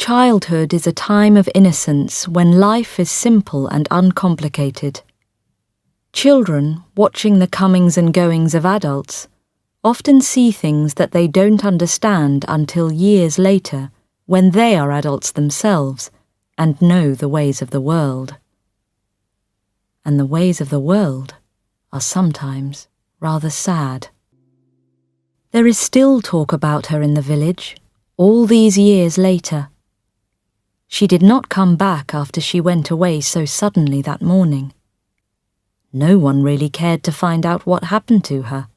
Childhood is a time of innocence when life is simple and uncomplicated. Children, watching the comings and goings of adults, often see things that they don't understand until years later, when they are adults themselves and know the ways of the world. And the ways of the world are sometimes rather sad. There is still talk about her in the village, all these years later. She did not come back after she went away so suddenly that morning. No one really cared to find out what happened to her.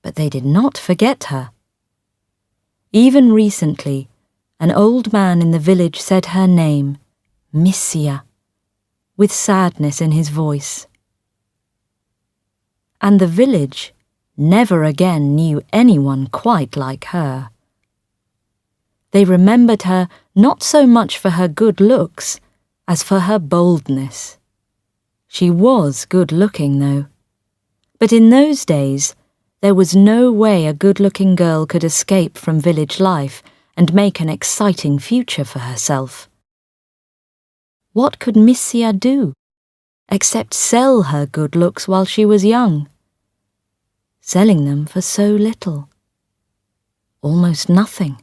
But they did not forget her. Even recently, an old man in the village said her name, Missiya, with sadness in his voice. And the village never again knew anyone quite like her. They remembered her not so much for her good looks as for her boldness. She was good-looking, though. But in those days, there was no way a good-looking girl could escape from village life and make an exciting future for herself. What could Missiya do, except sell her good looks while she was young? Selling them for so little. Almost nothing.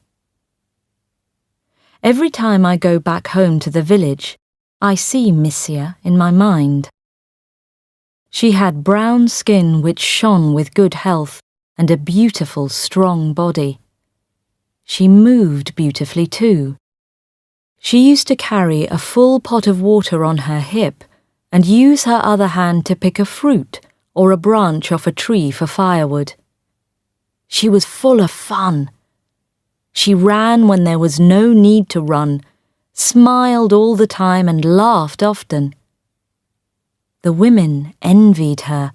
Every time I go back home to the village, I see Missiya in my mind. She had brown skin which shone with good health and a beautiful, strong body. She moved beautifully too. She used to carry a full pot of water on her hip and use her other hand to pick a fruit or a branch off a tree for firewood. She was full of fun. She ran when there was no need to run, smiled all the time and laughed often. The women envied her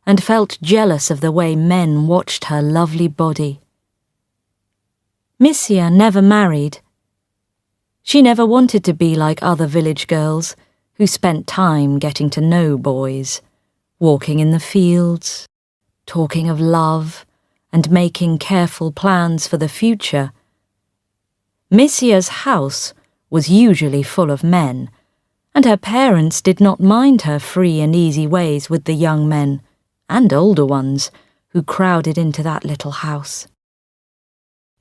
and felt jealous of the way men watched her lovely body. Missiya never married. She never wanted to be like other village girls who spent time getting to know boys, walking in the fields, talking of love, and making careful plans for the future. Missiya's house was usually full of men, and her parents did not mind her free and easy ways with the young men, and older ones, who crowded into that little house.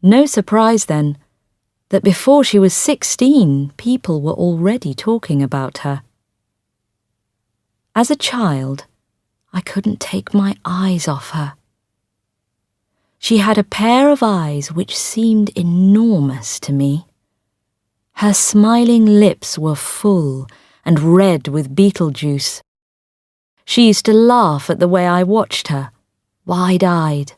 No surprise, then, that before she was 16, people were already talking about her. As a child, I couldn't take my eyes off her. She had a pair of eyes which seemed enormous to me. Her smiling lips were full and red with beetle juice. She used to laugh at the way I watched her, wide-eyed.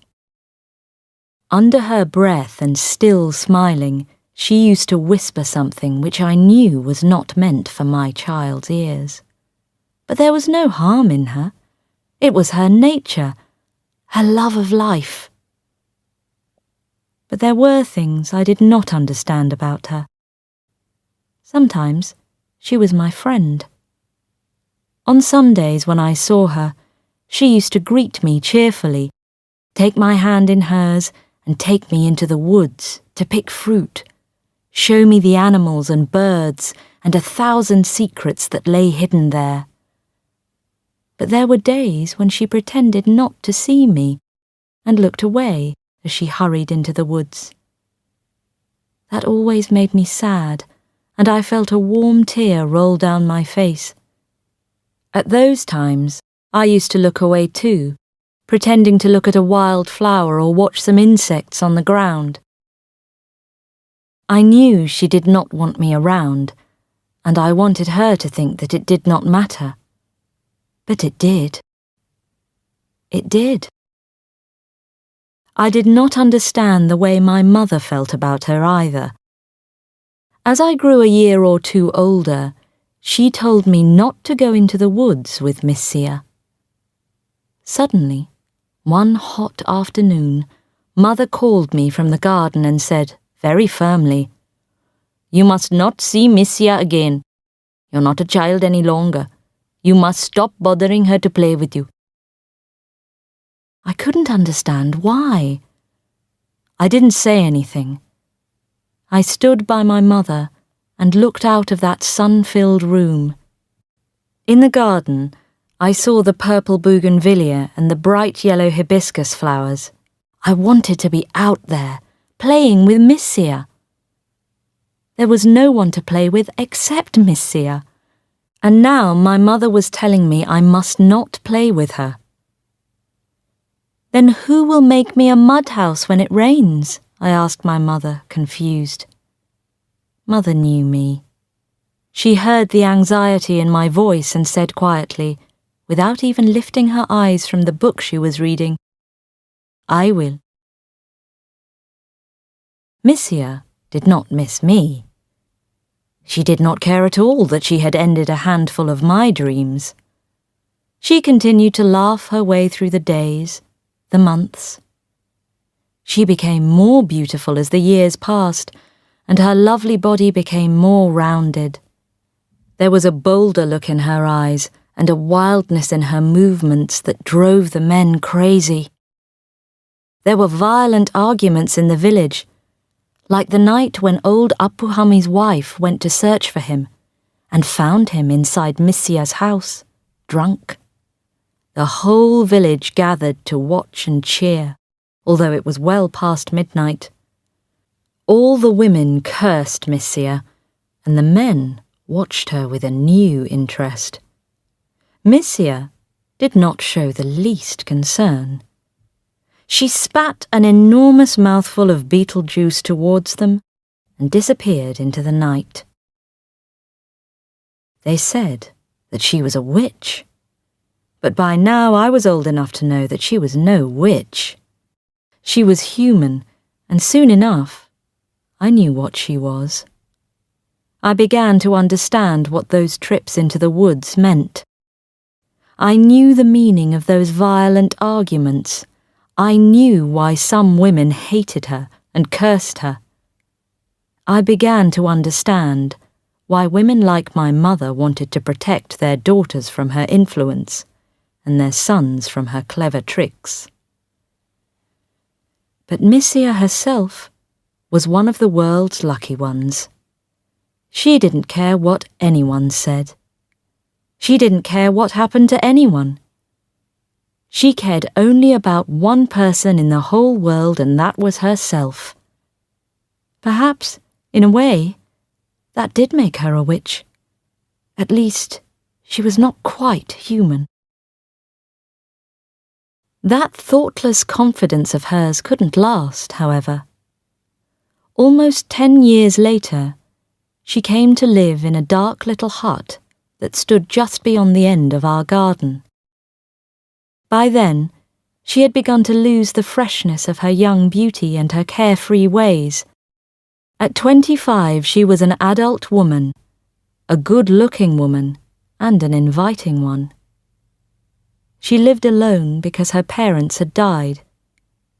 Under her breath and still smiling, she used to whisper something which I knew was not meant for my child's ears. But there was no harm in her. It was her nature, her love of life. But there were things I did not understand about her. Sometimes she was my friend. On some days when I saw her, she used to greet me cheerfully, take my hand in hers and take me into the woods to pick fruit, show me the animals and birds and 1,000 secrets that lay hidden there. But there were days when she pretended not to see me and looked away as she hurried into the woods. That always made me sad, and I felt a warm tear roll down my face. At those times, I used to look away too, pretending to look at a wild flower or watch some insects on the ground. I knew she did not want me around, and I wanted her to think that it did not matter. But it did. It did. I did not understand the way my mother felt about her either. As I grew a year or two older, she told me not to go into the woods with Missiya. Suddenly, one hot afternoon, Mother called me from the garden and said, very firmly, "You must not see Missiya again. You're not a child any longer. You must stop bothering her to play with you." I couldn't understand why. I didn't say anything. I stood by my mother and looked out of that sun-filled room. In the garden, I saw the purple bougainvillea and the bright yellow hibiscus flowers. I wanted to be out there, playing with Missiya. There was no one to play with except Missiya, and now my mother was telling me I must not play with her. Then who will make me a mud house when it rains? I asked my mother, confused. Mother knew me. She heard the anxiety in my voice and said quietly, without even lifting her eyes from the book she was reading, I will. Missiya did not miss me. She did not care at all that she had ended a handful of my dreams. She continued to laugh her way through the days, the months. She became more beautiful as the years passed, and her lovely body became more rounded. There was a bolder look in her eyes and a wildness in her movements that drove the men crazy. There were violent arguments in the village, like the night when old Apuhami's wife went to search for him and found him inside Missiya's house, drunk. The whole village gathered to watch and cheer, although it was well past midnight. All the women cursed Missiya, and the men watched her with a new interest. Missiya did not show the least concern. She spat an enormous mouthful of beetle juice towards them and disappeared into the night. They said that she was a witch, but by now I was old enough to know that she was no witch. She was human, and soon enough, I knew what she was. I began to understand what those trips into the woods meant. I knew the meaning of those violent arguments. I knew why some women hated her and cursed her. I began to understand why women like my mother wanted to protect their daughters from her influence and their sons from her clever tricks. But Missiya herself was one of the world's lucky ones. She didn't care what anyone said. She didn't care what happened to anyone. She cared only about one person in the whole world, and that was herself. Perhaps, in a way, that did make her a witch. At least, she was not quite human. That thoughtless confidence of hers couldn't last, however. Almost 10 years later, she came to live in a dark little hut that stood just beyond the end of our garden. By then, she had begun to lose the freshness of her young beauty and her carefree ways. At 25, she was an adult woman, a good-looking woman, and an inviting one. She lived alone because her parents had died,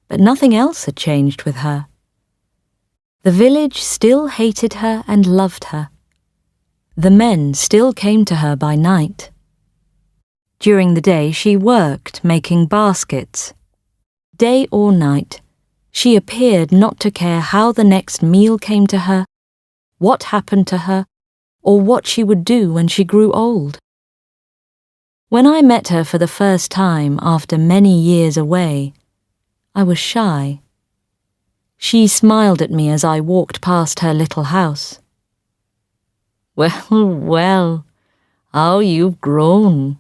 but nothing else had changed with her. The village still hated her and loved her. The men still came to her by night. During the day she worked making baskets. Day or night, she appeared not to care how the next meal came to her, what happened to her, or what she would do when she grew old. When I met her for the first time after many years away, I was shy. She smiled at me as I walked past her little house. "Well, well, how you've grown,"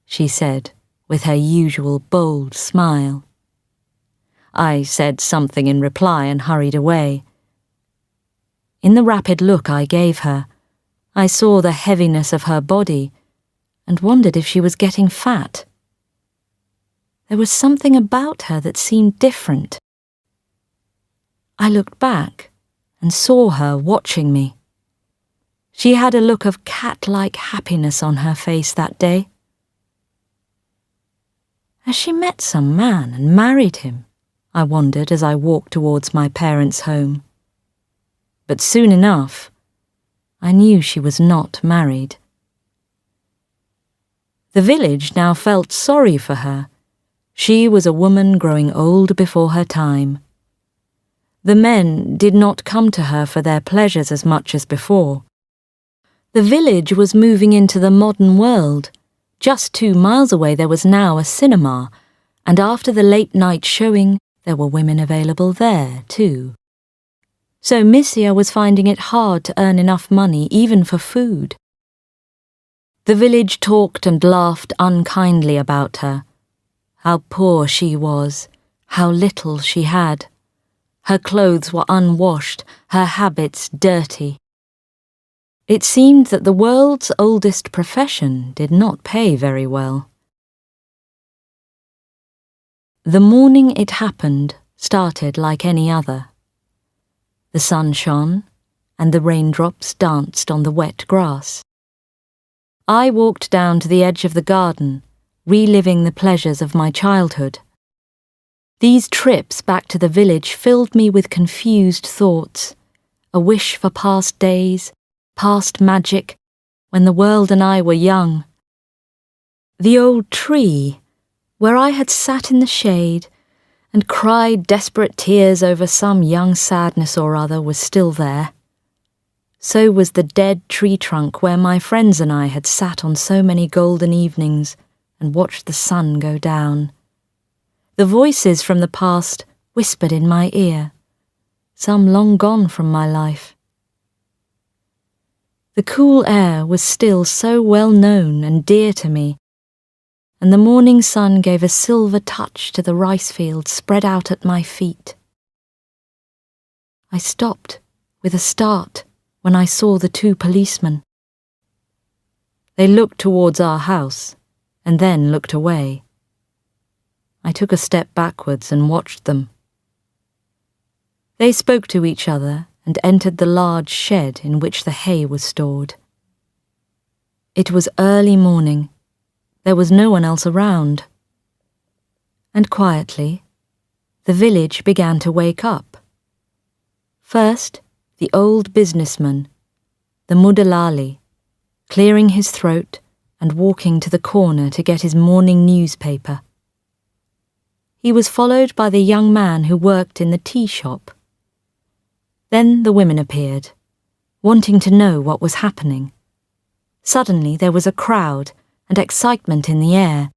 she said, with her usual bold smile. I said something in reply and hurried away. In the rapid look I gave her, I saw the heaviness of her body and wondered if she was getting fat. There was something about her that seemed different. I looked back and saw her watching me. She had a look of cat-like happiness on her face that day. Has she met some man and married him? I wondered as I walked towards my parents' home. But soon enough, I knew she was not married. The village now felt sorry for her. She was a woman growing old before her time. The men did not come to her for their pleasures as much as before. The village was moving into the modern world. Just 2 miles away there was now a cinema, and after the late-night showing, there were women available there too. So Missiya was finding it hard to earn enough money even for food. The village talked and laughed unkindly about her. How poor she was, how little she had. Her clothes were unwashed, her habits dirty. It seemed that the world's oldest profession did not pay very well. The morning it happened started like any other. The sun shone, and the raindrops danced on the wet grass. I walked down to the edge of the garden, reliving the pleasures of my childhood. These trips back to the village filled me with confused thoughts, a wish for past days, past magic, when the world and I were young. The old tree, where I had sat in the shade and cried desperate tears over some young sadness or other, was still there. So was the dead tree trunk where my friends and I had sat on so many golden evenings and watched the sun go down. The voices from the past whispered in my ear, some long gone from my life. The cool air was still so well known and dear to me, and the morning sun gave a silver touch to the rice fields spread out at my feet. I stopped with a start when I saw the 2 policemen. They looked towards our house and then looked away. I took a step backwards and watched them. They spoke to each other and entered the large shed in which the hay was stored. It was early morning. There was no one else around. And quietly, the village began to wake up. First, the old businessman, the Mudalali, clearing his throat and walking to the corner to get his morning newspaper. He was followed by the young man who worked in the tea shop. Then the women appeared, wanting to know what was happening. Suddenly there was a crowd and excitement in the air.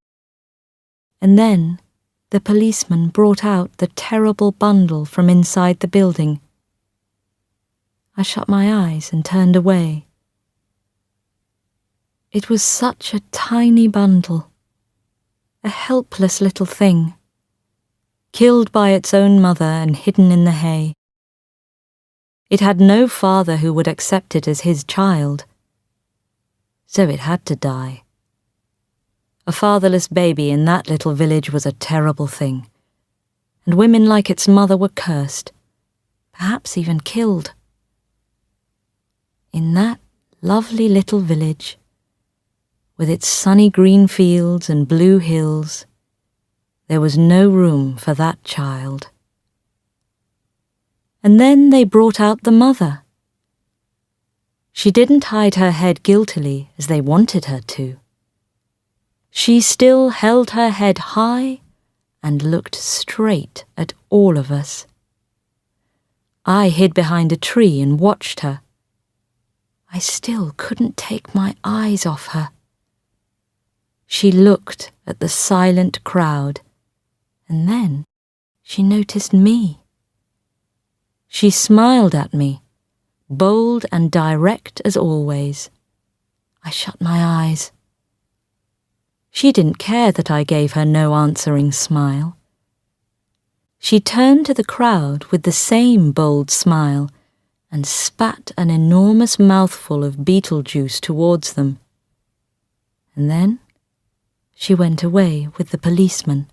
And then the policeman brought out the terrible bundle from inside the building. I shut my eyes and turned away. It was such a tiny bundle, a helpless little thing, killed by its own mother and hidden in the hay. It had no father who would accept it as his child, so it had to die. A fatherless baby in that little village was a terrible thing, and women like its mother were cursed, perhaps even killed. In that lovely little village, with its sunny green fields and blue hills, there was no room for that child. And then they brought out the mother. She didn't hide her head guiltily as they wanted her to. She still held her head high and looked straight at all of us. I hid behind a tree and watched her. I still couldn't take my eyes off her. She looked at the silent crowd, and then she noticed me. She smiled at me, bold and direct as always. I shut my eyes. She didn't care that I gave her no answering smile. She turned to the crowd with the same bold smile and spat an enormous mouthful of beetle juice towards them. And then she went away with the policeman.